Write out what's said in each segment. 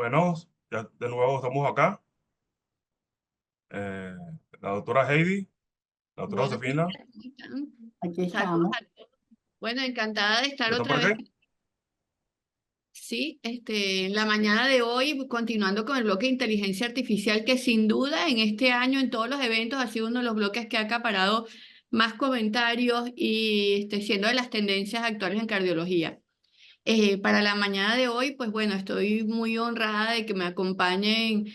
Bueno, ya de nuevo estamos acá. Eh, la doctora Heidi, la doctora Buenos días, Josefina, ¿cómo están? Aquí Saludos estamos. a todos. Bueno, encantada de ¿ya estar está otra por vez. qué? Sí, en la mañana de hoy, continuando con el bloque de inteligencia artificial, que sin duda en este año, en todos los eventos, ha sido uno de los bloques que ha acaparado más comentarios y siendo de las tendencias actuales en cardiología. Para la mañana de hoy, pues bueno, estoy muy honrada de que me acompañen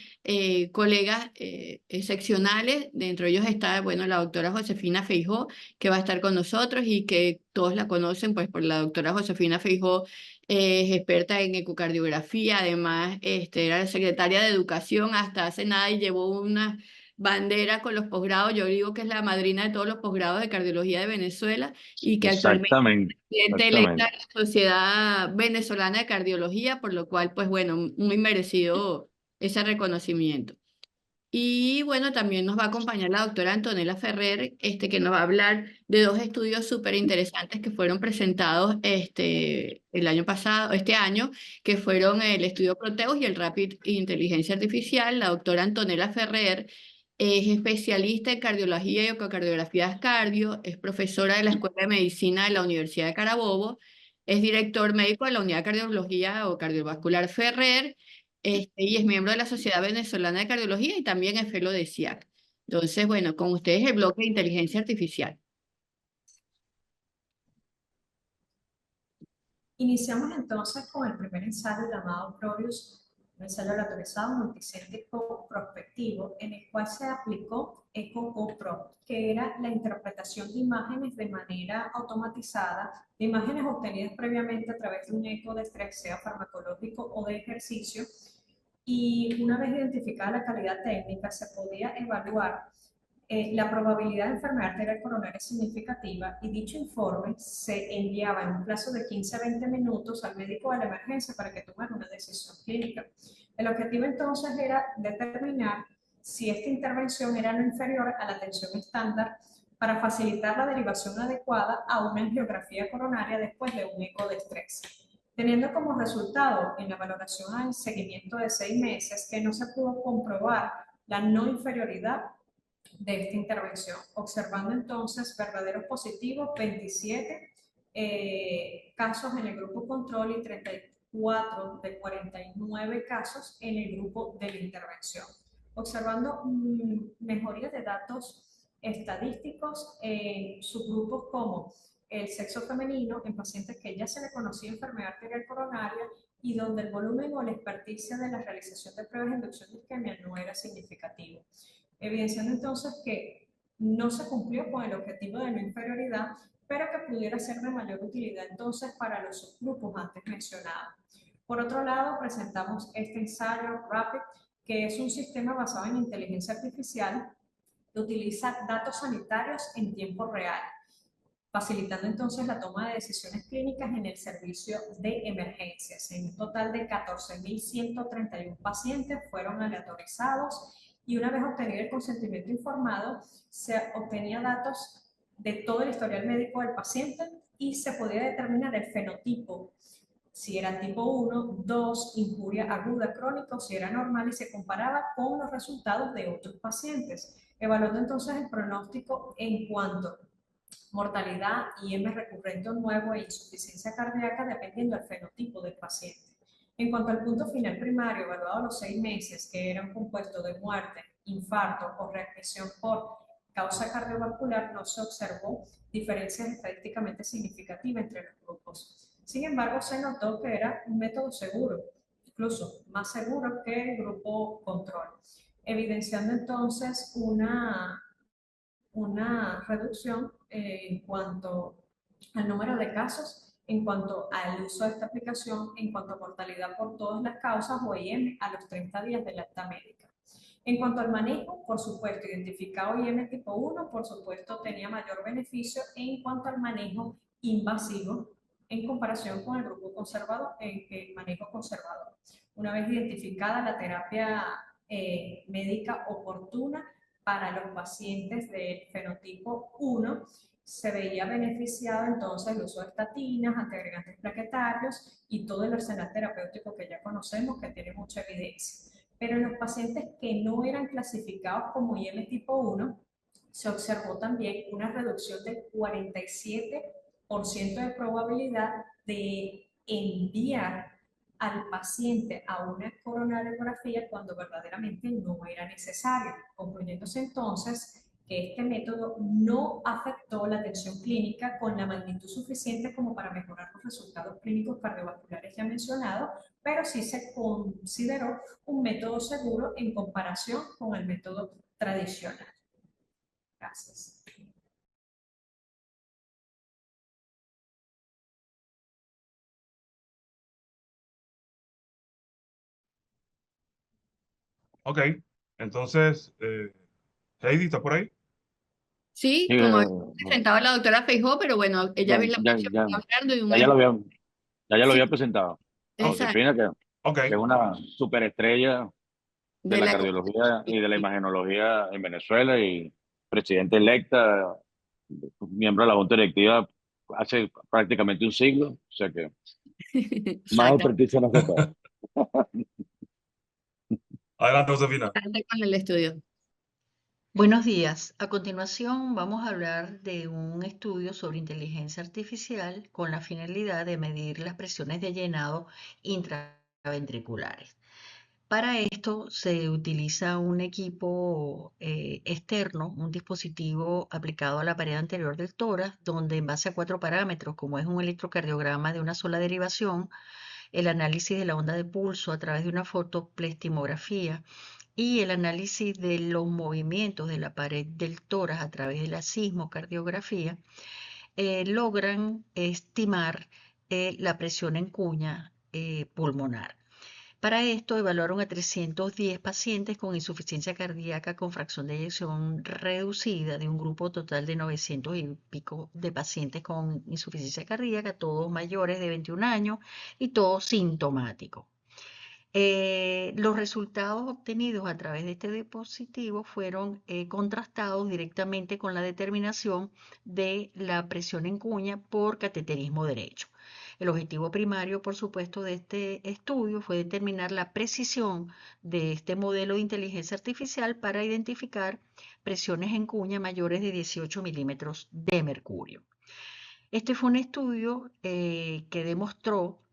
colegas seccionales. Dentro de ellos está, bueno, la doctora Josefina Feijó, que va a estar con nosotros y que todos la conocen, pues por la doctora Josefina Feijó, es experta en ecocardiografía. Además, era la secretaria de Educación hasta hace nada y llevó una bandera con los posgrados. Yo digo que es la madrina de todos los posgrados de cardiología de Venezuela y que actualmente Exactamente, presidente electa exactamente. de la Sociedad Venezolana de Cardiología, por lo cual, pues bueno, muy merecido ese reconocimiento. Y bueno, también nos va a acompañar la doctora Antonella Ferrer, que nos va a hablar de dos estudios súper interesantes que fueron presentados el año pasado, este año, que fueron el estudio Proteus y el Rapid Inteligencia Artificial. La doctora Antonella Ferrer es especialista en cardiología y ecocardiografías cardio, es profesora de la Escuela de Medicina de la Universidad de Carabobo, es director médico de la Unidad de Cardiología o Cardiovascular Ferrer, y es miembro de la Sociedad Venezolana de Cardiología y también es fellow de CIAC. Entonces, bueno, con ustedes el bloque de inteligencia artificial. Iniciamos entonces con el primer ensayo llamado PROBIUS, un ensayo aleatorizado multicéntrico prospectivo, en el cual se aplicó EcoGoPro, que era la interpretación de imágenes de manera automatizada, de imágenes obtenidas previamente a través de un eco de estrés, sea farmacológico o de ejercicio, y una vez identificada la calidad técnica, se podía evaluar la probabilidad de enfermedad arterial coronaria significativa, y dicho informe se enviaba en un plazo de 15 a 20 minutos al médico de la emergencia para que tomara una decisión clínica. El objetivo entonces era determinar si esta intervención era no inferior a la atención estándar para facilitar la derivación adecuada a una angiografía coronaria después de un eco de estrés, teniendo como resultado en la valoración al seguimiento de 6 meses que no se pudo comprobar la no inferioridad de esta intervención, observando entonces verdaderos positivos 27 casos en el grupo control y 34 de 49 casos en el grupo de la intervención, observando mejorías de datos estadísticos en subgrupos como el sexo femenino en pacientes que ya se le conocía enfermedad arterial coronaria y donde el volumen o la experticia de la realización de pruebas de inducción de isquemia no era significativo, evidenciando entonces que no se cumplió con el objetivo de no inferioridad, pero que pudiera ser de mayor utilidad entonces para los subgrupos antes mencionados. Por otro lado, presentamos este ensayo RAPID, que es un sistema basado en inteligencia artificial que utiliza datos sanitarios en tiempo real, facilitando entonces la toma de decisiones clínicas en el servicio de emergencias. En un total de 14.131 pacientes fueron aleatorizados y una vez obtenido el consentimiento informado, se obtenía datos de todo el historial médico del paciente y se podía determinar el fenotipo, si era tipo 1, 2, injuria aguda crónica, o si era normal, y se comparaba con los resultados de otros pacientes, evaluando entonces el pronóstico en cuanto mortalidad, IM recurrente o nuevo e insuficiencia cardíaca dependiendo del fenotipo del paciente. En cuanto al punto final primario, evaluado a los 6 meses, que era un compuesto de muerte, infarto o readmisión por causa cardiovascular, no se observó diferencias estadísticamente significativas entre los grupos. Sin embargo, se notó que era un método seguro, incluso más seguro que el grupo control, evidenciando entonces una reducción en cuanto al número de casos, en cuanto al uso de esta aplicación, en cuanto a mortalidad por todas las causas o IM a los 30 días de la alta médica. En cuanto al manejo, por supuesto, identificado IM tipo 1, por supuesto, tenía mayor beneficio en cuanto al manejo invasivo en comparación con el grupo conservador, el manejo conservador. Una vez identificada la terapia médica oportuna para los pacientes del fenotipo 1, se veía beneficiado entonces el uso de estatinas, antiagregantes plaquetarios y todo el arsenal terapéutico que ya conocemos, que tiene mucha evidencia. Pero en los pacientes que no eran clasificados como IM tipo 1, se observó también una reducción del 47% de probabilidad de enviar al paciente a una coronariografía cuando verdaderamente no era necesario, concluyéndose entonces que este método no afectó la atención clínica con la magnitud suficiente como para mejorar los resultados clínicos cardiovasculares ya mencionados, pero sí se consideró un método seguro en comparación con el método tradicional. Gracias. Ok, entonces, Heidi, ¿está por ahí? Sí, Sí, como había presentado la doctora Feijó, pero bueno, ella ya, vi la ya, próxima ya, hablando de un ya lo había, ya lo sí, había presentado. A exacto, Josefina, Ok, que es una superestrella de de la la cardiología y de la imagenología en Venezuela y presidenta electa, miembro de la Junta Directiva hace prácticamente un siglo, o sea que más exacto, experticia no se puede. adelante, Josefina. con el estudio. Buenos días. A continuación vamos a hablar de un estudio sobre inteligencia artificial con la finalidad de medir las presiones de llenado intraventriculares. Para esto se utiliza un equipo externo, un dispositivo aplicado a la pared anterior del tórax, donde en base a 4 parámetros, como es un electrocardiograma de una sola derivación, el análisis de la onda de pulso a través de una fotoplestimografía y el análisis de los movimientos de la pared del tórax a través de la sismocardiografía, logran estimar la presión en cuña pulmonar. Para esto evaluaron a 310 pacientes con insuficiencia cardíaca con fracción de eyección reducida de un grupo total de 900 y pico de pacientes con insuficiencia cardíaca, todos mayores de 21 años y todos sintomáticos. Los resultados obtenidos a través de este dispositivo fueron contrastados directamente con la determinación de la presión en cuña por cateterismo derecho. El objetivo primario, por supuesto, de este estudio fue determinar la precisión de este modelo de inteligencia artificial para identificar presiones en cuña mayores de 18 milímetros de mercurio. Este fue un estudio que demostró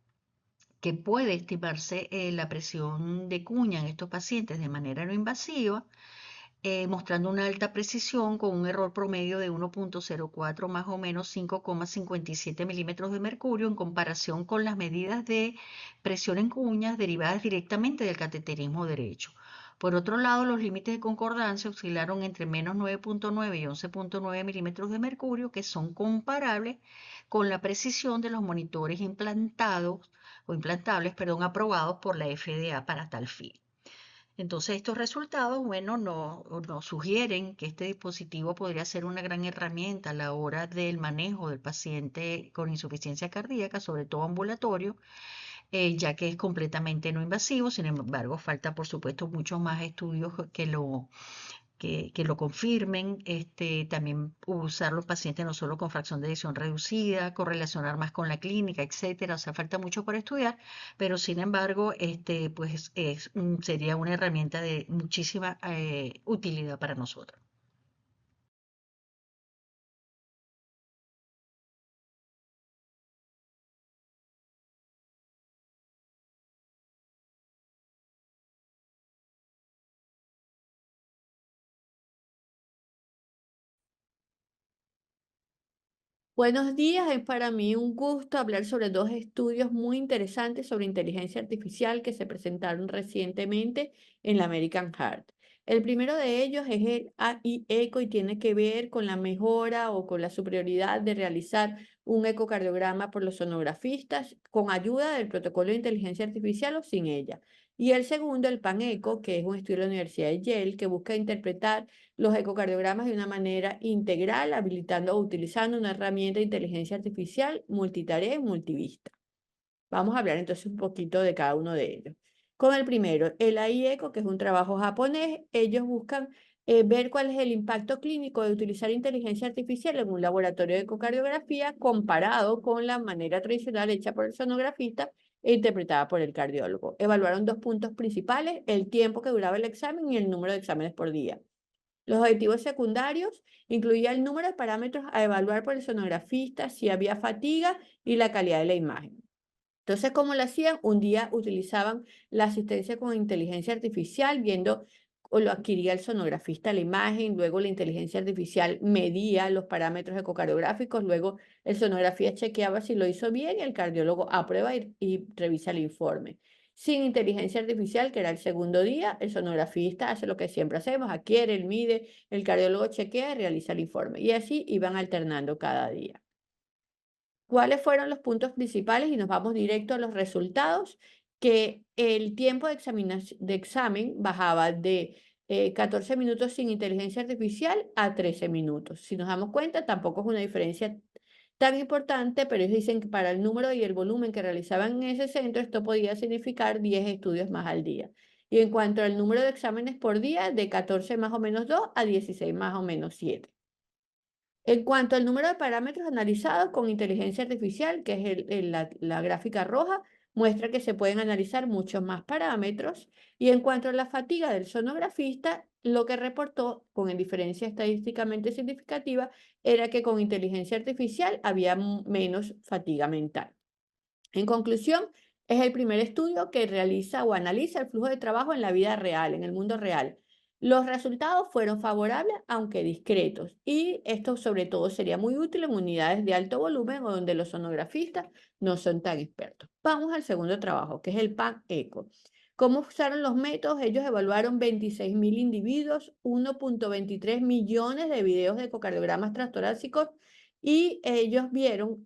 que puede estimarse la presión de cuña en estos pacientes de manera no invasiva, mostrando una alta precisión con un error promedio de 1.04 más o menos 5,57 milímetros de mercurio en comparación con las medidas de presión en cuñas derivadas directamente del cateterismo derecho. Por otro lado, los límites de concordancia oscilaron entre menos 9.9 y 11.9 milímetros de mercurio, que son comparables con la precisión de los monitores implantados o implantables, aprobados por la FDA para tal fin. Entonces, estos resultados, bueno, nos sugieren que este dispositivo podría ser una gran herramienta a la hora del manejo del paciente con insuficiencia cardíaca, sobre todo ambulatorio, ya que es completamente no invasivo. Sin embargo, falta, por supuesto, muchos más estudios que lo confirmen. También usar los pacientes no solo con fracción de eyección reducida, correlacionar más con la clínica, etcétera. O sea, falta mucho por estudiar, pero sin embargo, pues sería una herramienta de muchísima utilidad para nosotros. Buenos días, es para mí un gusto hablar sobre dos estudios muy interesantes sobre inteligencia artificial que se presentaron recientemente en la American Heart. El primero de ellos es el AI Eco y tiene que ver con la mejora o con la superioridad de realizar un ecocardiograma por los sonografistas con ayuda del protocolo de inteligencia artificial o sin ella. Y el segundo, el PAN-ECO, que es un estudio de la Universidad de Yale que busca interpretar los ecocardiogramas de una manera integral, habilitando o utilizando una herramienta de inteligencia artificial multitarea y multivista. Vamos a hablar entonces un poquito de cada uno de ellos. Con el primero, el AI Eco, que es un trabajo japonés, ellos buscan ver cuál es el impacto clínico de utilizar inteligencia artificial en un laboratorio de ecocardiografía comparado con la manera tradicional hecha por el sonografista e interpretada por el cardiólogo. Evaluaron 2 puntos principales: el tiempo que duraba el examen y el número de exámenes por día. Los objetivos secundarios incluían el número de parámetros a evaluar por el sonografista, si había fatiga y la calidad de la imagen. Entonces, ¿cómo lo hacían? Un día utilizaban la asistencia con inteligencia artificial, viendo o lo adquiría el sonografista la imagen, luego la inteligencia artificial medía los parámetros ecocardiográficos, luego el sonografía chequeaba si lo hizo bien y el cardiólogo aprueba y revisa el informe. Sin inteligencia artificial, que era el segundo día, el sonografista hace lo que siempre hacemos: adquiere, mide, el cardiólogo chequea y realiza el informe. Y así iban alternando cada día. ¿Cuáles fueron los puntos principales? Y nos vamos directo a los resultados: que el tiempo de examen bajaba de 14 minutos sin inteligencia artificial a 13 minutos. Si nos damos cuenta, tampoco es una diferencia tan importante, pero ellos dicen que para el número y el volumen que realizaban en ese centro, esto podía significar 10 estudios más al día. Y en cuanto al número de exámenes por día, de 14 más o menos 2 a 16 más o menos 7. En cuanto al número de parámetros analizados con inteligencia artificial, que es la gráfica roja, muestra que se pueden analizar muchos más parámetros. Y en cuanto a la fatiga del sonografista, lo que reportó con diferencia estadísticamente significativa era que con inteligencia artificial había menos fatiga mental. En conclusión, es el primer estudio que realiza o analiza el flujo de trabajo en la vida real, en el mundo real. Los resultados fueron favorables, aunque discretos, y esto sobre todo sería muy útil en unidades de alto volumen o donde los sonografistas no son tan expertos. Vamos al segundo trabajo, que es el PAN-ECO. ¿Cómo usaron los métodos? Ellos evaluaron 26.000 individuos, 1.23 millones de videos de ecocardiogramas transtorácicos, y ellos vieron,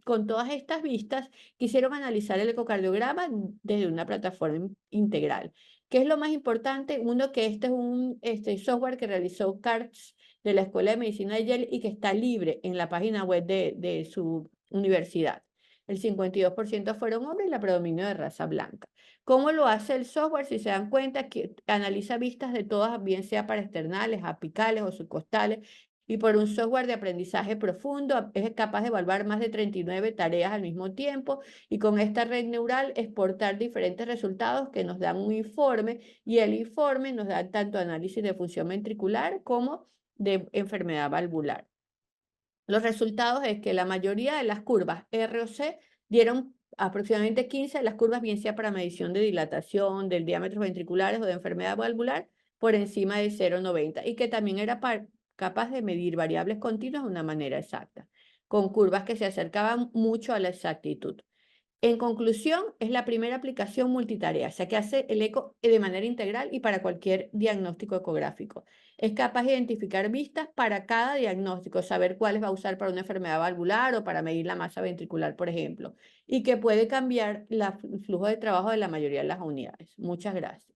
con todas estas vistas, quisieron analizar el ecocardiograma desde una plataforma integral. ¿Qué es lo más importante? Uno, que este es un software que realizó CARTS de la Escuela de Medicina de Yale y que está libre en la página web de su universidad. El 52% fueron hombres y la predominio de raza blanca. ¿Cómo lo hace el software? Si se dan cuenta, que analiza vistas de todas, bien sea paraesternales, apicales o subcostales, y por un software de aprendizaje profundo es capaz de evaluar más de 39 tareas al mismo tiempo, y con esta red neural exportar diferentes resultados que nos dan un informe, y el informe nos da tanto análisis de función ventricular como de enfermedad valvular. Los resultados es que la mayoría de las curvas R o C dieron aproximadamente 15 de las curvas, bien sea para medición de dilatación, del diámetro ventriculares o de enfermedad valvular, por encima de 0,90, y que también era capaz de medir variables continuas de una manera exacta, con curvas que se acercaban mucho a la exactitud. En conclusión, es la primera aplicación multitarea, o sea que hace el eco de manera integral y para cualquier diagnóstico ecográfico. Es capaz de identificar vistas para cada diagnóstico, saber cuáles va a usar para una enfermedad valvular o para medir la masa ventricular, por ejemplo, y que puede cambiar el flujo de trabajo de la mayoría de las unidades. Muchas gracias.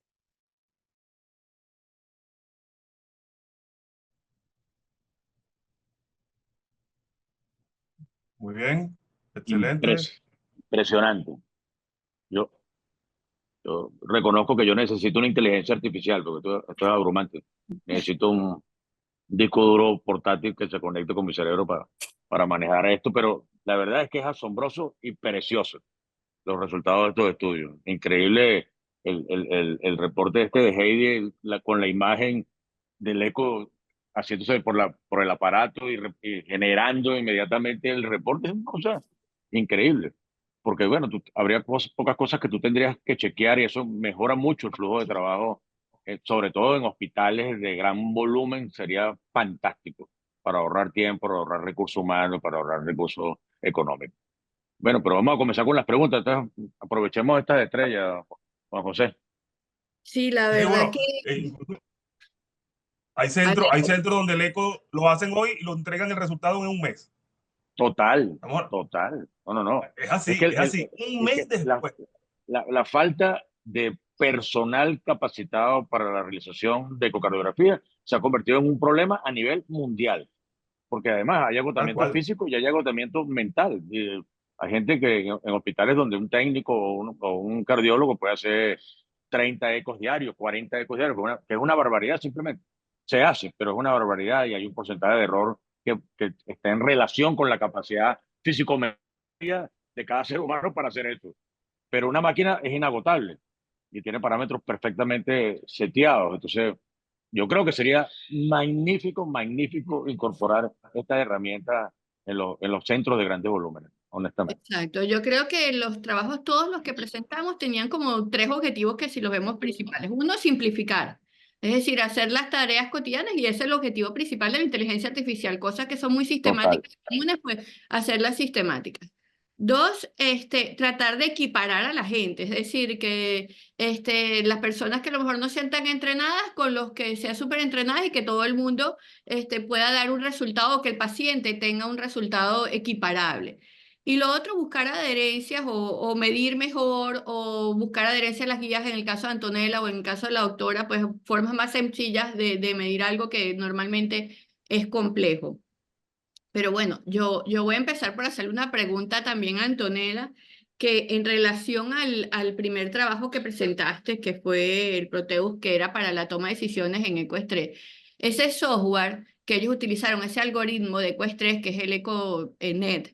Muy bien, excelente. Impresionante. Yo, yo reconozco que yo necesito una inteligencia artificial, porque esto es abrumante. Necesito un disco duro portátil que se conecte con mi cerebro para manejar esto, pero la verdad es que es asombroso y precioso los resultados de estos estudios. Increíble el reporte este de Heidi con la imagen del eco haciéndose por el aparato y generando inmediatamente el reporte. Es una cosa increíble. Porque, bueno, habría pocas cosas que tú tendrías que chequear y eso mejora mucho el flujo de trabajo, sobre todo en hospitales de gran volumen. Sería fantástico para ahorrar tiempo, para ahorrar recursos humanos, para ahorrar recursos económicos. Bueno, pero vamos a comenzar con las preguntas. Entonces, aprovechemos estas estrellas, Juan José. Sí, la Sí, verdad bueno, que... incluso hay centros donde el eco lo hacen hoy y lo entregan el resultado en un mes. Total, Amor, total. No. es Es así, que, es así. Un mes después. la falta de personal capacitado para la realización de ecocardiografía se ha convertido en un problema a nivel mundial, porque además hay Tal agotamiento cual. físico y hay agotamiento mental. Hay gente que en hospitales donde un técnico o un cardiólogo puede hacer 30 ecos diarios, 40 ecos diarios, que es una barbaridad simplemente. se hace, pero es una barbaridad y hay un porcentaje de error que está en relación con la capacidad físico-mental de cada ser humano para hacer eso. Pero una máquina es inagotable y tiene parámetros perfectamente seteados. Entonces, yo creo que sería magnífico, magnífico incorporar esta herramienta en los centros de grandes volúmenes, honestamente. Exacto, yo creo que los trabajos, todos los que presentamos, tenían como tres objetivos que si los vemos principales. Uno, simplificar, es decir, hacer las tareas cotidianas, y ese es el objetivo principal de la inteligencia artificial, cosas que son muy Total. sistemáticas y comunes, pues hacerlas sistemáticas. Dos, tratar de equiparar a la gente, es decir, que las personas que a lo mejor no sean tan entrenadas con los que sean súper entrenadas, y que todo el mundo pueda dar un resultado, o que el paciente tenga un resultado equiparable. Y lo otro, buscar adherencias o medir mejor, o buscar adherencias a las guías, en el caso de Antonella o en el caso de la doctora, pues formas más sencillas de medir algo que normalmente es complejo. Pero bueno, yo voy a empezar por hacerle una pregunta también a Antonella, que en relación al primer trabajo que presentaste, que fue el Proteus, que era para la toma de decisiones en EcoStress, ese software que ellos utilizaron, ese algoritmo de EcoStress, que es el EcoNet,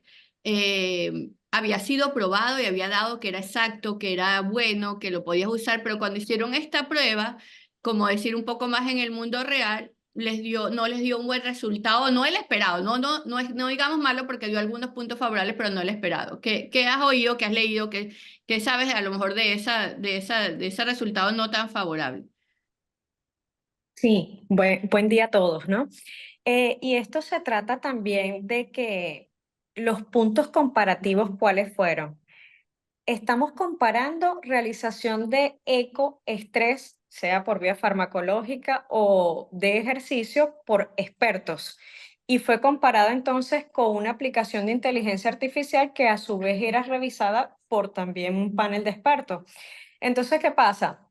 había sido probado y había dado que era exacto, que era bueno, que lo podías usar, pero cuando hicieron esta prueba, como decir un poco más en el mundo real, no les dio un buen resultado, no el esperado, no digamos malo, porque dio algunos puntos favorables, pero no el esperado. ¿Qué has oído, qué has leído, qué sabes a lo mejor de ese resultado no tan favorable? Sí, buen día a todos, ¿no? Y esto se trata también de que los puntos comparativos, ¿cuáles fueron? Estamos comparando realización de ecoestrés, sea por vía farmacológica o de ejercicio, por expertos. Y fue comparado entonces con una aplicación de inteligencia artificial que a su vez era revisada por también un panel de expertos. Entonces, ¿qué pasa?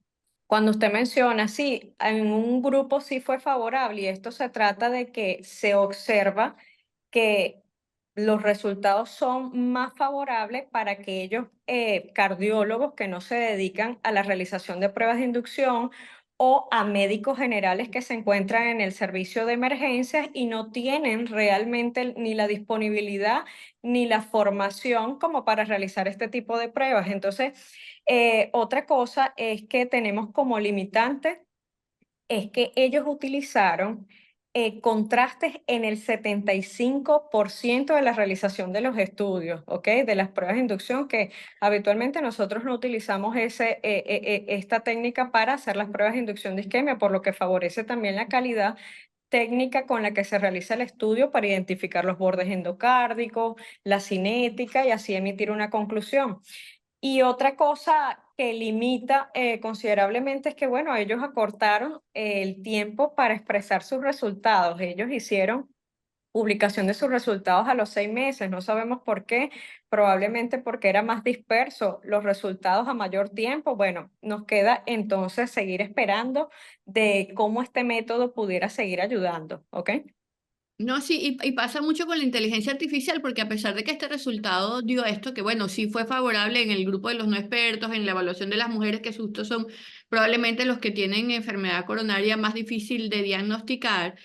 Cuando usted menciona, sí, en un grupo sí fue favorable, y esto se trata de que se observa que los resultados son más favorables para aquellos cardiólogos que no se dedican a la realización de pruebas de inducción, o a médicos generales que se encuentran en el servicio de emergencias y no tienen realmente ni la disponibilidad ni la formación como para realizar este tipo de pruebas. Entonces, otra cosa es que tenemos como limitante es que ellos utilizaron contrastes en el 75% de la realización de los estudios, ¿ok? De las pruebas de inducción, que habitualmente nosotros no utilizamos esta técnica para hacer las pruebas de inducción de isquemia, por lo que favorece también la calidad técnica con la que se realiza el estudio para identificar los bordes endocárdicos, la cinética, y así emitir una conclusión. Y otra cosa que limita considerablemente es que, bueno, ellos acortaron el tiempo para expresar sus resultados. Ellos hicieron publicación de sus resultados a los 6 meses. No sabemos por qué, probablemente porque era más disperso los resultados a mayor tiempo. Bueno, nos queda entonces seguir esperando de cómo este método pudiera seguir ayudando, ¿ok? No, sí, y pasa mucho con la inteligencia artificial, porque a pesar de que este resultado dio esto, que bueno, sí fue favorable en el grupo de los no expertos, en la evaluación de las mujeres, que justo son probablemente los que tienen enfermedad coronaria más difícil de diagnosticar,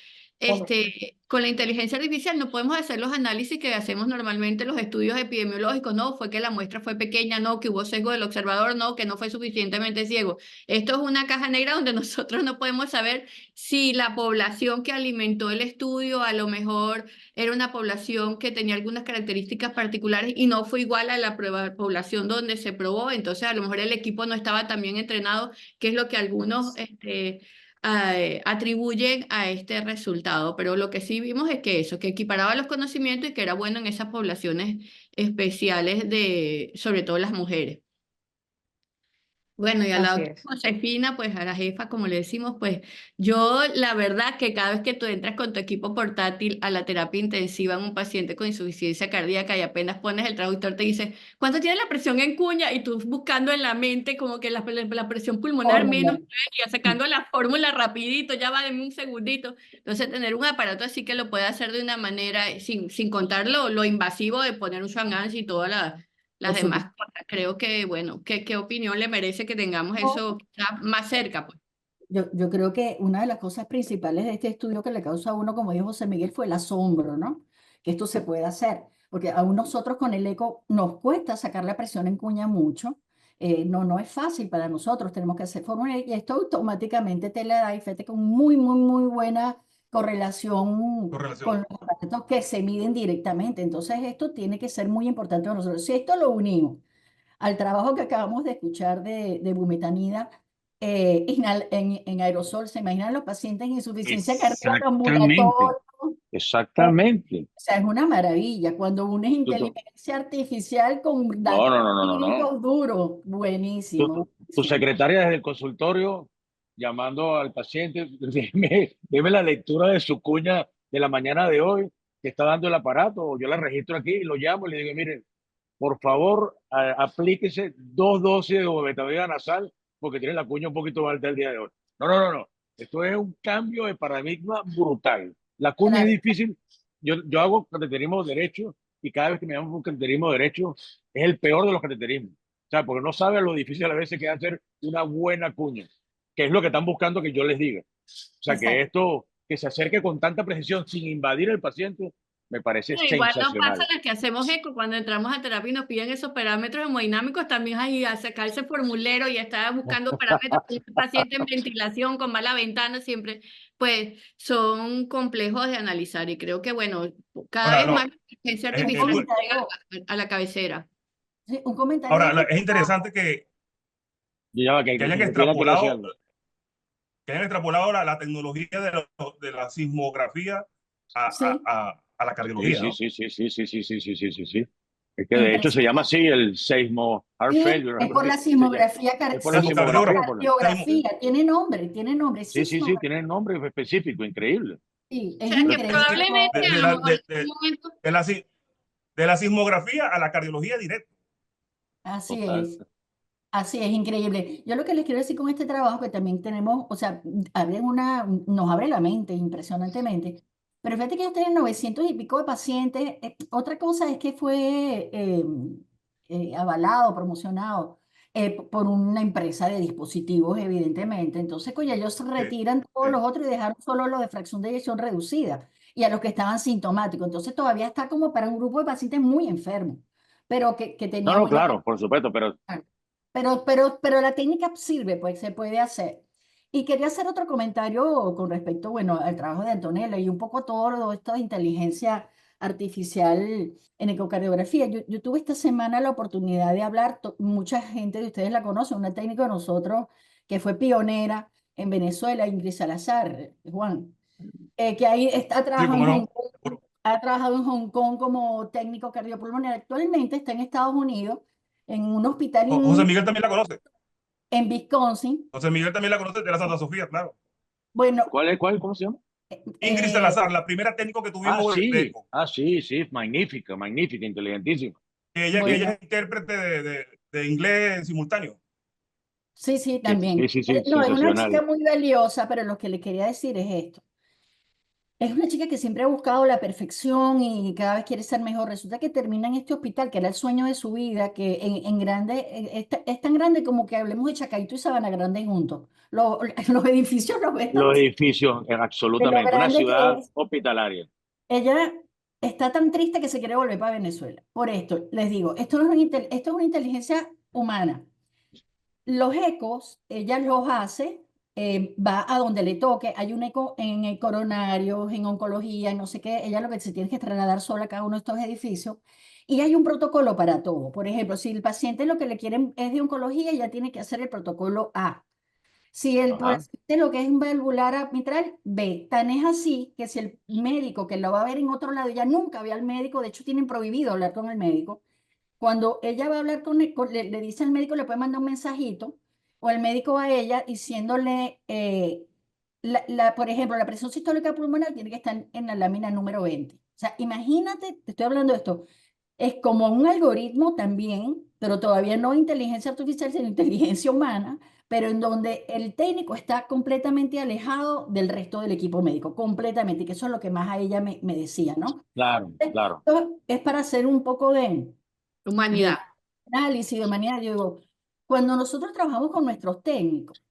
con la inteligencia artificial no podemos hacer los análisis que hacemos normalmente los estudios epidemiológicos. No, fue que la muestra fue pequeña, no, que hubo sesgo del observador, no, que no fue suficientemente ciego. Esto es una caja negra donde nosotros no podemos saber si la población que alimentó el estudio a lo mejor era una población que tenía algunas características particulares y no fue igual a la población donde se probó. Entonces a lo mejor el equipo no estaba tan bien entrenado, que es lo que algunos atribuyen a este resultado. Pero lo que sí vimos es que eso, que equiparaba los conocimientos y que era bueno en esas poblaciones especiales sobre todo las mujeres. Bueno, y a la Así doctora es. Josefina, pues a la jefa, como le decimos, pues yo la verdad que cada vez que tú entras con tu equipo portátil a la terapia intensiva en un paciente con insuficiencia cardíaca y apenas pones el traductor, te dice, ¿cuánto tiene la presión en cuña? Y tú buscando en la mente como que la presión pulmonar menos, y sacando la fórmula rapidito, ya va, de un segundito. Entonces tener un aparato así que lo pueda hacer de una manera, sin contar lo invasivo de poner un Swan y todas las demás cosas. Creo que, bueno, ¿qué opinión le merece que tengamos eso quizá más cerca, pues? yo creo que una de las cosas principales de este estudio que le causa a uno, como dijo José Miguel, fue el asombro, ¿no? Que esto se puede hacer, porque aún nosotros con el eco nos cuesta sacar la presión en cuña mucho. No es fácil para nosotros, tenemos que hacer fórmula y esto automáticamente te la da y fíjate con muy buena correlación Correlación. con los aparatos que se miden directamente. Entonces esto tiene que ser muy importante para nosotros. Si esto lo unimos al trabajo que acabamos de escuchar de bumetanida en aerosol. ¿Se imaginan los pacientes en insuficiencia cardíaca Exactamente, ambulatoria? exactamente. O sea, es una maravilla. Cuando unes Tú- inteligencia artificial con No, datos no, no, no, no, no. clínicos duros, Tu, buenísimo. tu Buenísimo. secretaria desde el consultorio llamando al paciente, dime la lectura de su cuña de la mañana de hoy que está dando el aparato, o yo la registro aquí y lo llamo y le digo, mire, por favor, aplíquese 2 dosis de bumetanida nasal porque tiene la cuña un poquito alta el día de hoy. No, no, no, no. Esto es un cambio de paradigma brutal. La cuña es Claro, difícil. Yo hago cateterismo derecho y cada vez que me llaman por un cateterismo derecho es el peor de los cateterismos. O sea, porque no sabe lo difícil a veces que es hacer una buena cuña, que es lo que están buscando que yo les diga. O sea, que exacto. esto, que se acerque con tanta precisión sin invadir el paciente, me parece No, igual nos pasa sensacional. las que hacemos eco cuando entramos a terapia y nos piden esos parámetros hemodinámicos, también ahí a sacarse formulero y estar buscando parámetros de un paciente en ventilación con mala ventana siempre, pues son complejos de analizar y creo que bueno, cada Ahora, vez más no, la inteligencia eh, Un eh, artificial comentario, llega a la cabecera. sí, un comentario de ahora, este es interesante Y ya va, que hayan que tiene que ir extrapolado, haciendo. la tecnología de la sismografía sí, a la Sí, cardiología, sí, ¿no? sí, sí, sí, sí, sí, sí, sí, sí, sí, sí. Es que de hecho se llama impresionante. así el seismo heart Sí, failure, es algo por así la se llama. sismografía, Es por la sismografía, sismografía, Sismocardiografía. por cardiografía, tiene nombre, sí, sí, sí, sismografía. tiene nombre específico, increíble. Sí, O es sea que increíble. probablemente De, a de lo la, mejor en de, algún momento de la, si- de la sismografía a la cardiología directa. Así Total. es. Así es, increíble. Yo lo que les quiero decir con este trabajo, que también tenemos, o sea, nos abre la mente impresionantemente, pero fíjate que ellos tienen 900 y pico de pacientes. Otra cosa es que fue avalado, promocionado por una empresa de dispositivos, evidentemente. Entonces, coño, ellos se Sí, retiran todos sí. los otros y dejaron solo los de fracción de eyección reducida y a los que estaban sintomáticos. Entonces, todavía está como para un grupo de pacientes muy enfermos, pero que No, tenía no, buena. claro, por supuesto, pero Pero la técnica sirve, pues se puede hacer. Y quería hacer otro comentario con respecto, bueno, al trabajo de Antonella y un poco todo esto de inteligencia artificial en ecocardiografía. Yo tuve esta semana la oportunidad de hablar, mucha gente de ustedes la conoce, una técnica de nosotros que fue pionera en Venezuela, Ingrid Salazar, Juan, que ahí está Sí, trabajando cómo en Hong no. Kong, ha trabajado en Hong Kong como técnico cardiopulmonar. Actualmente está en Estados Unidos, en un hospital José Miguel también la conoce. en Wisconsin. José Miguel también la conoce de la Santa Sofía, claro. Bueno, ¿cuál es? ¿Cuál? ¿Cómo se llama? Ingrid eh, Salazar, la primera técnico que tuvimos de ECO. Sí, sí, magnífica, magnífica, inteligentísima. Ella bueno, es intérprete de inglés simultáneo. sí, sí, Sí, sí, también. sí, sí, No, es una chica sensacional. muy valiosa, pero lo que le quería decir es esto. Es una chica que siempre ha buscado la perfección y cada vez quiere ser mejor. Resulta que termina en este hospital, que era el sueño de su vida, que en grande, es tan grande como que hablemos de Chacaito y Sabana Grande juntos. Los edificios los ves tan Los edificios, de lo absolutamente, una grande que ciudad es. hospitalaria. Ella está tan triste que se quiere volver para Venezuela. Por esto, les digo, esto no es esto es una inteligencia humana. Los ecos, ella los hace, va a donde le toque. Hay un eco en el coronario, en oncología, en no sé qué. Ella lo que se tiene que trasladar sola a cada uno de estos edificios. Y hay un protocolo para todo. Por ejemplo, si el paciente lo que le quieren es de oncología, ella tiene que hacer el protocolo A. Si el Ajá, paciente lo que es un valvular mitral, B. Tan es así que si el médico que lo va a ver en otro lado, ya nunca ve al médico, de hecho tienen prohibido hablar con el médico, cuando ella va a hablar le dice al médico, le puede mandar un mensajito, o el médico va a ella diciéndole, por ejemplo, la presión sistólica pulmonar tiene que estar en la lámina número 20. O sea, imagínate, te estoy hablando de esto, es como un algoritmo también, pero todavía no inteligencia artificial, sino inteligencia humana, pero en donde el técnico está completamente alejado del resto del equipo médico, completamente, y que eso es lo que más a ella me decía, ¿no? claro, claro. Esto es para hacer un poco de humanidad. análisis de manera, yo digo, cuando nosotros trabajamos con nuestros técnicos,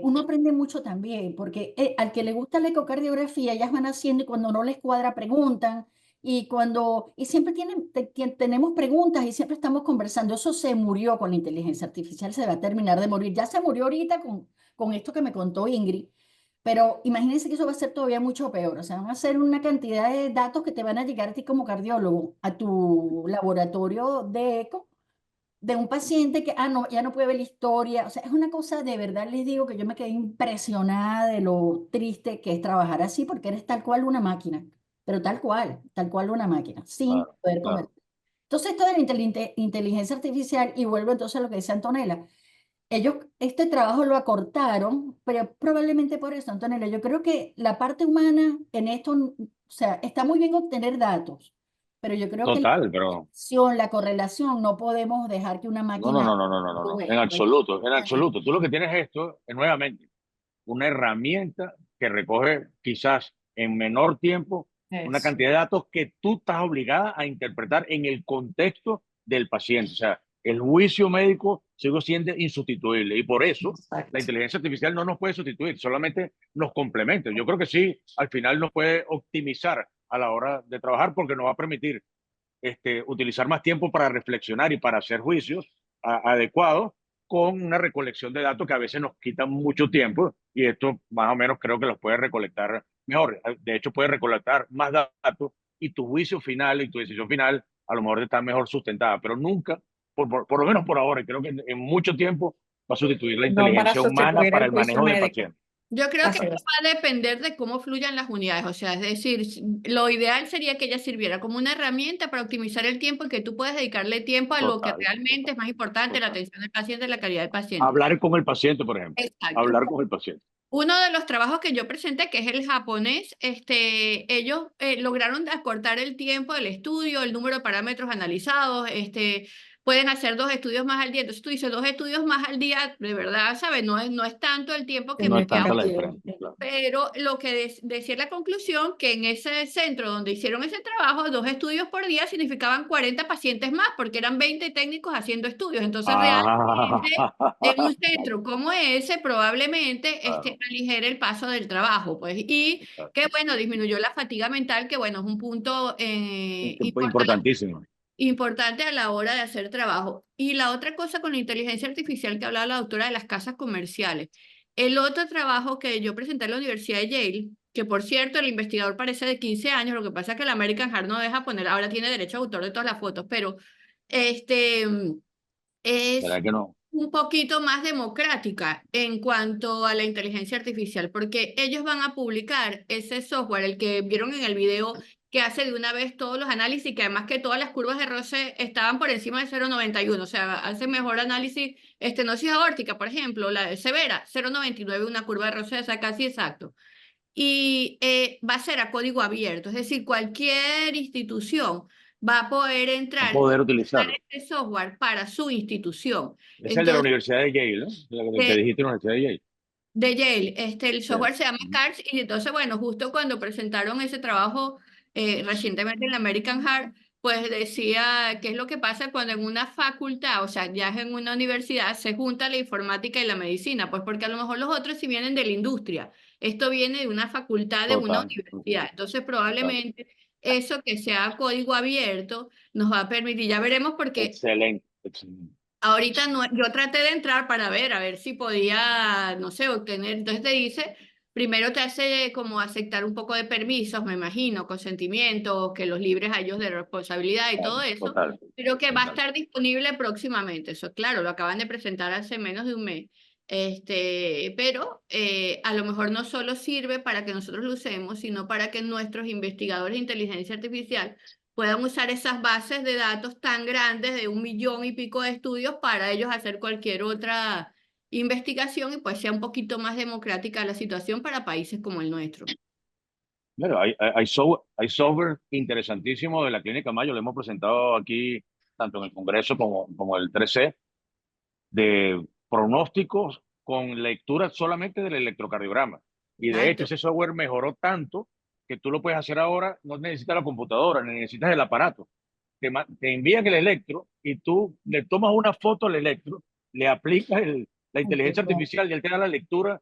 uno aprende mucho también, porque al que le gusta la ecocardiografía, ellas van haciendo y cuando no les cuadra preguntan, y siempre tenemos preguntas y siempre estamos conversando. Eso se murió con la inteligencia artificial, se va a terminar de morir. Ya se murió ahorita con esto que me contó Ingrid, pero imagínense que eso va a ser todavía mucho peor. O sea, van a ser una cantidad de datos que te van a llegar a ti como cardiólogo, a tu laboratorio de eco, de un paciente que, no, ya no puede ver la historia. O sea, es una cosa, de verdad les digo que yo me quedé impresionada de lo triste que es trabajar así, porque eres tal cual una máquina, pero tal cual una máquina, sin Claro, poder comer. claro. Entonces, esto de la inteligencia artificial, y vuelvo entonces a lo que decía Antonella, ellos este trabajo lo acortaron, pero probablemente por eso, Antonella, yo creo que la parte humana en esto, o sea, está muy bien obtener datos, pero yo creo que Total, pero la correlación, no podemos dejar que una no, no, máquina no, no, no, no, no, no, en actúe. absoluto, en absoluto. Tú lo que tienes esto es nuevamente una herramienta que recoge quizás en menor tiempo una Eso. cantidad de datos que tú estás obligada a interpretar en el contexto del paciente. O sea, el juicio médico sigue siendo insustituible y por eso la Exacto. inteligencia artificial no nos puede sustituir, solamente nos complementa. Yo creo que sí, al final nos puede optimizar a la hora de trabajar porque nos va a permitir utilizar más tiempo para reflexionar y para hacer juicios adecuados con una recolección de datos que a veces nos quitan mucho tiempo y esto más o menos creo que los puede recolectar mejor. De hecho, puede recolectar más datos y tu juicio final y tu decisión final a lo mejor está mejor sustentada, pero nunca, por lo menos por ahora, y creo que en mucho tiempo va a sustituir la No para inteligencia humana sustituir para el el juicio manejo del médico. paciente. Yo creo que Así esto es. va a depender de cómo fluyan las unidades, o sea, es decir, lo ideal sería que ella sirviera como una herramienta para optimizar el tiempo y que tú puedas dedicarle tiempo a lo que Total, realmente total, es más importante, la total. atención del paciente, la calidad del paciente. Hablar con el paciente, por ejemplo. Exacto. Hablar con el paciente. Uno de los trabajos que yo presenté, que es el japonés, ellos lograron acortar el tiempo del estudio, el número de parámetros analizados, pueden hacer 2 estudios más al día. Entonces tú dices, 2 estudios más al día, de verdad, ¿sabes? No es tanto el tiempo que No es me tanta la ahorro. diferencia, claro. Pero lo que decía la conclusión, que en ese centro donde hicieron ese trabajo, 2 estudios por día significaban 40 pacientes más, porque eran 20 técnicos haciendo estudios. Entonces, realmente, en un centro como ese, probablemente Claro, aligere el paso del trabajo, pues. Y exacto. que, bueno, disminuyó la fatiga mental, que, bueno, es un punto Importantísimo. importante a la hora de hacer trabajo. Y la otra cosa con la inteligencia artificial que hablaba la doctora de las casas comerciales. El otro trabajo que yo presenté en la Universidad de Yale, que por cierto el investigador parece de 15 años, lo que pasa es que el American Heart no deja poner, ahora tiene derecho a autor de todas las fotos, pero este es ¿Verdad que no? un poquito más democrática en cuanto a la inteligencia artificial, porque ellos van a publicar ese software, el que vieron en el video, que hace de una vez todos los análisis, que además que todas las curvas de roce estaban por encima de 0,91, o sea, hace mejor análisis, estenosis aórtica, por ejemplo, la de severa, 0,99, una curva de roce, o sea, casi exacto. Y va a ser a código abierto, es decir, cualquier institución va a poder A entrar y poder usar utilizarlo. este software para su institución. Es el de la Entonces, Universidad de Yale, ¿no? Lo que de, dijiste, la Universidad de Yale. de Yale, el Sí. software se llama Ujú. CARS y entonces, bueno, justo cuando presentaron ese trabajo recientemente en la American Heart, pues decía qué es lo que pasa cuando en una facultad, o sea, ya en una universidad, se junta la informática y la medicina, pues porque a lo mejor los otros sí vienen de la industria, esto viene de una facultad de una Total, universidad, entonces total. probablemente eso que sea código abierto nos va a permitir, ya veremos porque Excelente, excelente. ahorita no, yo traté de entrar para ver, a ver si podía, no sé, obtener. Entonces te dice, primero te hace como aceptar un poco de permisos, me imagino, consentimiento, que los libres a ellos de responsabilidad y todo Claro, eso, total, pero que va a total. estar disponible próximamente. Eso, claro, lo acaban de presentar hace menos de un mes. Pero a lo mejor no solo sirve para que nosotros lo usemos, sino para que nuestros investigadores de inteligencia artificial puedan usar esas bases de datos tan grandes de 1 millón y pico de estudios para ellos hacer cualquier otra investigación y pues sea un poquito más democrática la situación para países como el nuestro. Claro, hay software interesantísimo de la Clínica Mayo, lo hemos presentado aquí tanto en el Congreso como el 3C, de pronósticos con lectura solamente del electrocardiograma. Y de hecho, Exacto. ese software mejoró tanto que tú lo puedes hacer ahora, no necesitas la computadora, ni necesitas el aparato. Te envían el electro y tú le tomas una foto al electro, le aplicas La inteligencia Wow. artificial ya te da la lectura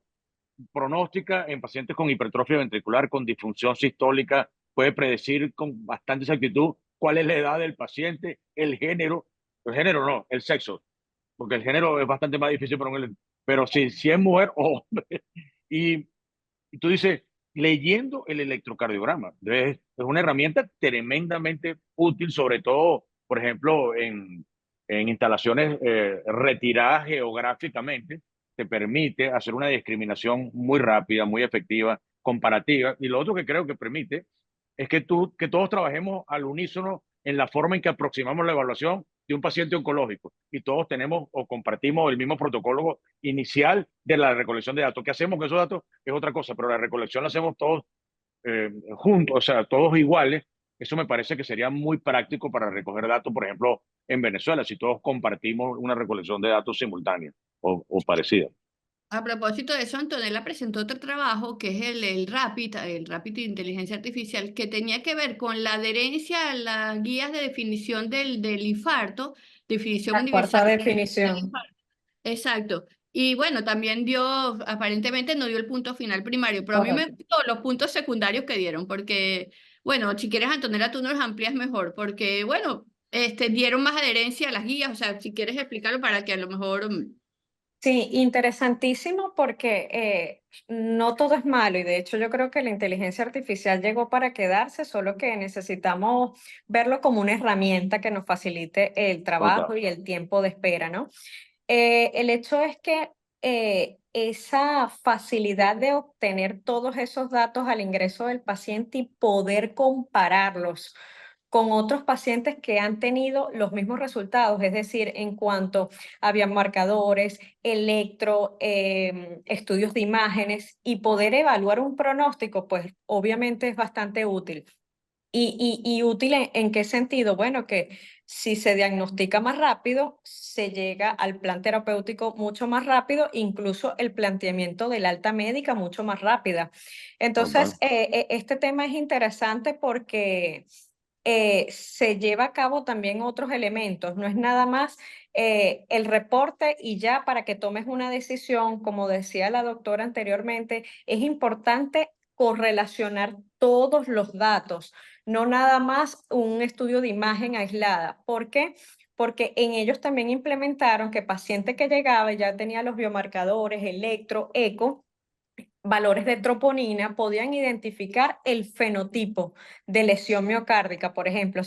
pronóstica en pacientes con hipertrofia ventricular, con disfunción sistólica, puede predecir con bastante exactitud cuál es la edad del paciente, el género no, el sexo, porque el género es bastante más difícil para un, pero si es mujer o hombre. Y, y tú dices, leyendo el electrocardiograma, es una herramienta tremendamente útil, sobre todo, por ejemplo, en instalaciones retiradas geográficamente, te permite hacer una discriminación muy rápida, muy efectiva, comparativa. Y lo otro que creo que permite es que todos trabajemos al unísono en la forma en que aproximamos la evaluación de un paciente oncológico y todos tenemos o compartimos el mismo protocolo inicial de la recolección de datos. ¿Qué hacemos con esos datos? Es otra cosa, pero la recolección la hacemos todos juntos, o sea, todos iguales. Eso me parece que sería muy práctico para recoger datos, por ejemplo, en Venezuela, si todos compartimos una recolección de datos simultánea o parecida. A propósito de eso, Antonella presentó otro trabajo que es el Rapid de Inteligencia Artificial, que tenía que ver con la adherencia a las guías de definición del infarto, definición La cuarta universal del definición. infarto. Exacto. Y bueno, también aparentemente no dio el punto final primario, pero a mí me Correcto. gustó los puntos secundarios que dieron, porque, bueno, si quieres, Antonella, tú nos los amplías mejor, porque, bueno, dieron más adherencia a las guías, o sea, si quieres explicarlo para que a lo mejor... Sí, interesantísimo porque no todo es malo y de hecho yo creo que la inteligencia artificial llegó para quedarse, solo que necesitamos verlo como una herramienta que nos facilite el trabajo Total. y el tiempo de espera, ¿no? El hecho es que esa facilidad de obtener todos esos datos al ingreso del paciente y poder compararlos con otros pacientes que han tenido los mismos resultados, es decir, en cuanto a biomarcadores, estudios de imágenes y poder evaluar un pronóstico, pues obviamente es bastante útil. Y útil en qué sentido? Bueno, que si se diagnostica más rápido, se llega al plan terapéutico mucho más rápido, incluso el planteamiento del alta médica mucho más rápida. Entonces, Total. este tema es interesante porque se lleva a cabo también otros elementos. No es nada más el reporte y ya para que tomes una decisión, como decía la doctora anteriormente, es importante correlacionar todos los datos, no nada más un estudio de imagen aislada. ¿Por qué? Porque en ellos también implementaron que paciente que llegaba y ya tenía los biomarcadores, electro, eco, valores de troponina, podían identificar el fenotipo de lesión miocárdica, por ejemplo,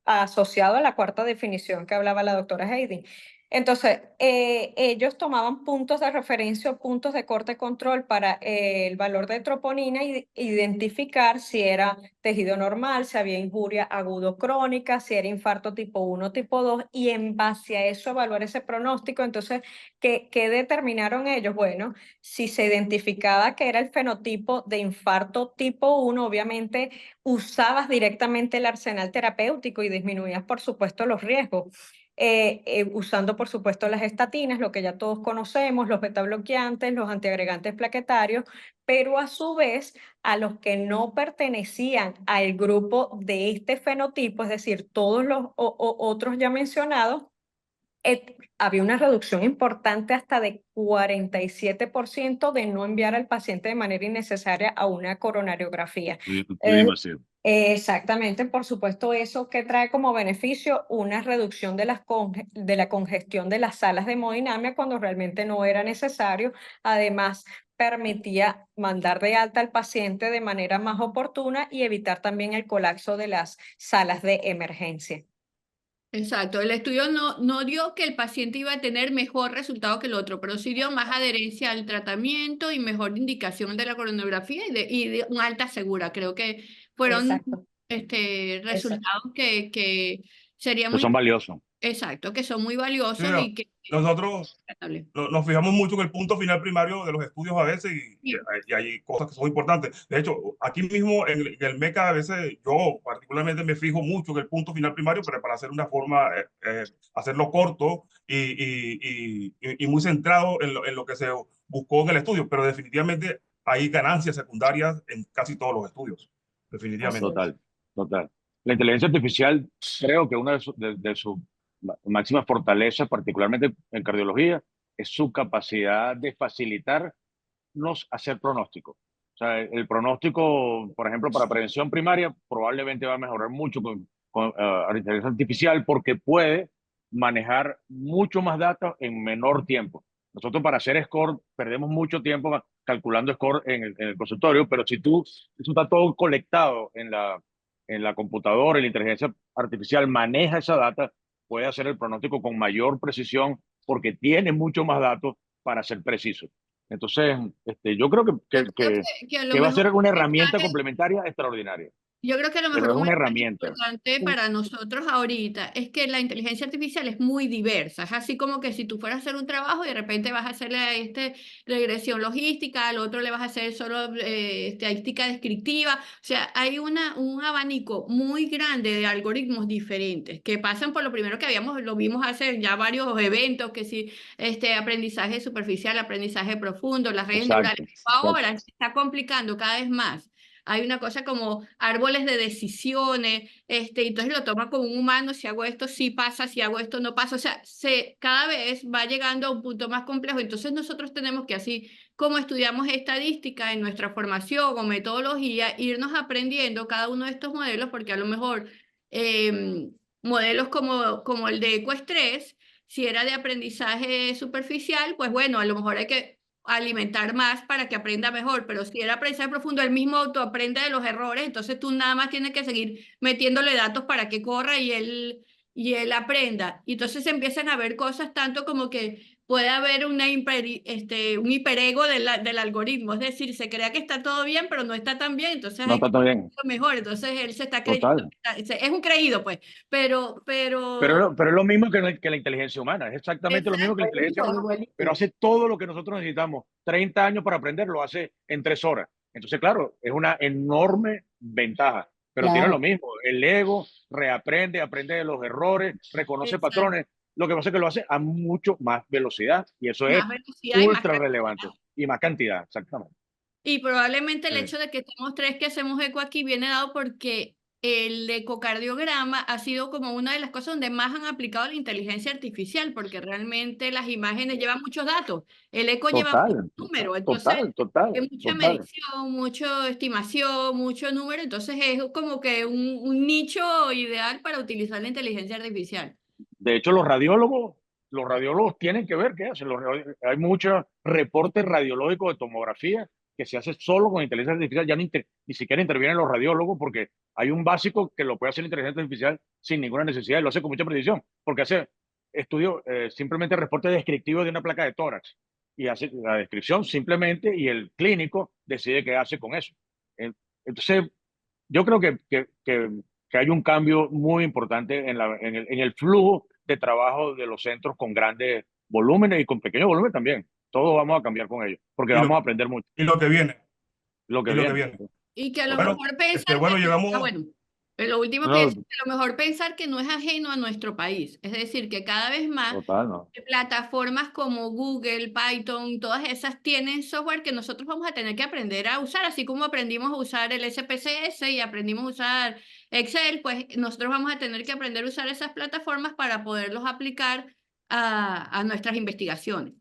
asociado a la cuarta definición que hablaba la doctora Heidi. Entonces, ellos tomaban puntos de referencia o puntos de corte control para el valor de troponina y identificar si era tejido normal, si había injuria agudo crónica, si era infarto tipo 1, tipo 2, y en base a eso evaluar ese pronóstico. Entonces, ¿qué determinaron ellos? Bueno, si se identificaba que era el fenotipo de infarto tipo 1, obviamente usabas directamente el arsenal terapéutico y disminuías, por supuesto, los riesgos. Usando, por supuesto, las estatinas, lo que ya todos conocemos, los betabloqueantes, los antiagregantes plaquetarios, pero a su vez, a los que no pertenecían al grupo de este fenotipo, es decir, todos los otros ya mencionados, había una reducción importante hasta de 47% de no enviar al paciente de manera innecesaria a una coronariografía. Exactamente, por supuesto, eso que trae como beneficio una reducción de la congestión de las salas de hemodinamia cuando realmente no era necesario. Además, permitía mandar de alta al paciente de manera más oportuna y evitar también el colapso de las salas de emergencia. Exacto, el estudio no dio que el paciente iba a tener mejor resultado que el otro, pero sí dio más adherencia al tratamiento y mejor indicación de la coronografía y de una alta segura. Creo que fueron Exacto. resultados que serían Que son valiosos. exacto, que son muy Sí, valiosos y que... nosotros nos fijamos mucho en el punto final primario de los estudios a veces y hay cosas que son importantes. De hecho, aquí mismo en el MECA a veces yo particularmente me fijo mucho en el punto final primario, pero para hacer una forma, hacerlo corto y muy centrado en lo que se buscó en el estudio, pero definitivamente hay ganancias secundarias en casi todos los estudios, definitivamente. Total, total. La inteligencia artificial creo que una de sus máximas fortalezas, particularmente en cardiología, es su capacidad de facilitarnos hacer pronósticos. O sea, el pronóstico, por ejemplo, para prevención primaria, probablemente va a mejorar mucho con inteligencia artificial porque puede manejar mucho más datos en menor tiempo. Nosotros para hacer score perdemos mucho tiempo calculando score en el consultorio, pero si eso está todo colectado en la computadora, y la inteligencia artificial maneja esa data, puede hacer el pronóstico con mayor precisión porque tiene mucho más datos para ser preciso. Entonces, yo creo Yo creo que a lo que va a mejor ser una un herramienta mensaje complementaria extraordinaria, Yo creo que a lo pero mejor es un una mensaje herramienta. importante para nosotros ahorita es que la inteligencia artificial es muy diversa. Es así como que si tú fueras a hacer un trabajo y de repente vas a hacerle a regresión logística, al otro le vas a hacer solo estadística descriptiva. O sea, hay un abanico muy grande de algoritmos diferentes que pasan por lo primero que lo vimos hace ya varios eventos, que sí, aprendizaje superficial, aprendizaje profundo, las redes neurales. Exacto, Ahora exacto. se está complicando cada vez más. Hay una cosa como árboles de decisiones, entonces lo toma como un humano, si hago esto sí pasa, si hago esto no pasa, o sea, cada vez va llegando a un punto más complejo, entonces nosotros tenemos que, así como estudiamos estadística en nuestra formación o metodología, irnos aprendiendo cada uno de estos modelos, porque a lo mejor modelos como el de ecoestrés, si era de aprendizaje superficial, pues bueno, a lo mejor hay que alimentar más para que aprenda mejor, pero si era aprendizaje profundo, él mismo autoaprende de los errores, entonces tú nada más tienes que seguir metiéndole datos para que corra y él aprenda. Y entonces empiezan a ver cosas tanto como que puede haber un hiperego del algoritmo, es decir, se crea que está todo bien, pero no está tan bien, entonces No hay que está tan bien. hacerlo mejor, entonces él se está creyendo, Total. es un creído pues, pero Pero es lo mismo que la inteligencia humana, es exactamente lo mismo que la inteligencia Igualito, humana, pero igualito. hace todo lo que nosotros necesitamos. 30 años para aprender, lo hace en 3 horas. Entonces, claro, es una enorme ventaja, pero tiene lo Claro. mismo. El ego reaprende, aprende de los errores, reconoce exacto, patrones. Lo que pasa es que lo hace a mucho más velocidad y eso es más velocidad y más ultra cantidad. relevante y más cantidad, exactamente. Y probablemente el Sí. hecho de que estemos tres que hacemos eco aquí viene dado porque el ecocardiograma ha sido como una de las cosas donde más han aplicado la inteligencia artificial, porque realmente las imágenes llevan muchos datos, el eco lleva muchos Total, números, entonces total, total, hay mucha total. medición, mucha estimación, mucho número, entonces es como que un nicho ideal para utilizar la inteligencia artificial. De hecho, los radiólogos tienen que ver qué hacen. Hay muchos reportes radiológicos de tomografía que se hace solo con inteligencia artificial. Ya ni siquiera intervienen los radiólogos porque hay un básico que lo puede hacer la inteligencia artificial sin ninguna necesidad y lo hace con mucha precisión porque hace estudio, simplemente reporte descriptivo de una placa de tórax y hace la descripción simplemente y el clínico decide qué hace con eso. Entonces, yo creo que hay un cambio muy importante en el flujo de trabajo de los centros con grandes volúmenes y con pequeños volúmenes también. Todos vamos a cambiar con ellos, porque Y vamos lo, a aprender mucho y lo que viene, lo que y lo que viene. viene. Y que a lo Total. Bueno, mejor pensar bueno, que, llegamos, bueno, lo último que No, es, a lo mejor pensar que no es ajeno a nuestro país. Es decir, que cada vez más total, no. plataformas como Google, Python, todas esas tienen software que nosotros vamos a tener que aprender a usar, así como aprendimos a usar el SPSS y aprendimos a usar Excel, pues nosotros vamos a tener que aprender a usar esas plataformas para poderlos aplicar a nuestras investigaciones.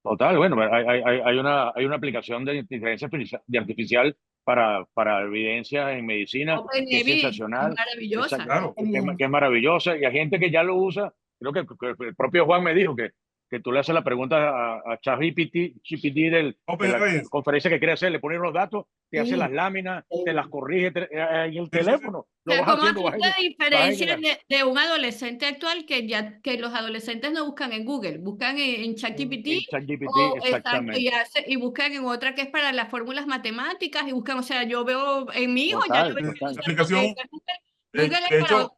Total, bueno, hay una aplicación de inteligencia artificial para evidencia en medicina Open que es Evidence es sensacional, maravillosa. claro. que es maravillosa y hay gente que ya lo usa. Creo que el propio Juan me dijo que tú le haces la pregunta a ChatGPT de Open la Evidence. conferencia que quiere hacer, le pones los datos, te hace las Sí. láminas, te las corrige en el Sí, sí, sí. teléfono, O lo sea, vas ¿cómo haciendo, haces la vas a diferencia llegar. de un adolescente actual que los adolescentes no buscan en Google, buscan en ChatGPT En ChatGPT, o exacto, exactamente. y buscan en otra que es para las fórmulas matemáticas y buscan, o sea, yo veo en mi hijo ya yo Total, veo que total. La usa todo aplicación, Google, Google es de para hecho,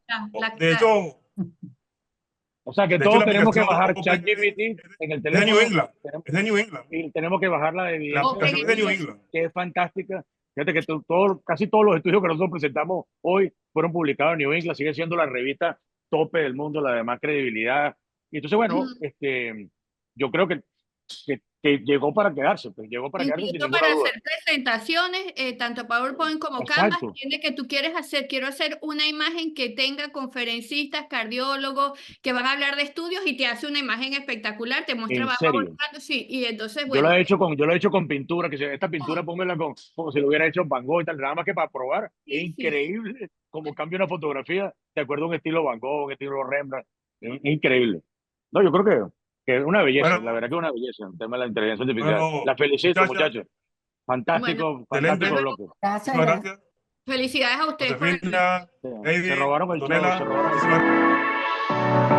de hecho, O sea que de hecho, todos la tenemos que aplicación bajar Open Evidence ChatGPT en el es de New teléfono England. Es de New England. y tenemos que bajar la La evidencia Open aplicación es de New Evidence. England. que es fantástica. Fíjate que casi todos los estudios que nosotros presentamos hoy fueron publicados en New England, sigue siendo la revista tope del mundo, la de más credibilidad. Y entonces, bueno, yo creo que que llegó para quedarse, pues llegó para quedarse sin Incluso ninguna para duda. hacer presentaciones, tanto PowerPoint como Canva, Exacto. tiene que tú quieres hacer, quiero hacer una imagen que tenga conferencistas, cardiólogos, que van a hablar de estudios y te hace una imagen espectacular, te muestra, En va serio. avanzando, sí, y entonces, Yo bueno. lo he hecho con pintura, que esta pintura póngala como si lo hubiera hecho Van Gogh y tal, nada más que para probar. Sí, Es sí. increíble cómo cambia una fotografía de acuerdo a un estilo Van Gogh, un estilo Rembrandt. Es increíble. No, yo creo que es una belleza, Bueno, la verdad que es una belleza el tema de la inteligencia artificial. bueno, La felicito, muchachas, muchachos. Bueno, Fantástico, excelente. fantástico bloque. Gracias, Muchísimas gracias. gracias. felicidades a ustedes por el... Josefina, Se Heidi, robaron el show, Antonella, se robaron el show. muchísimas gracias.